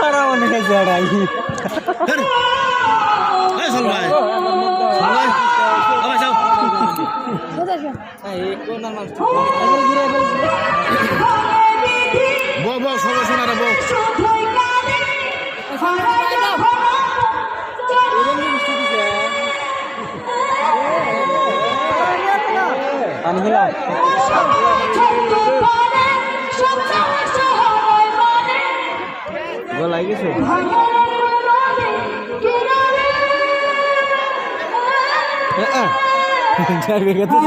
সারা অনেক জায়গায় চল ভাই যাও বউ বউ সবাই শোনা রে বউ পানি দিলা গলাই গেছে যাই গেছে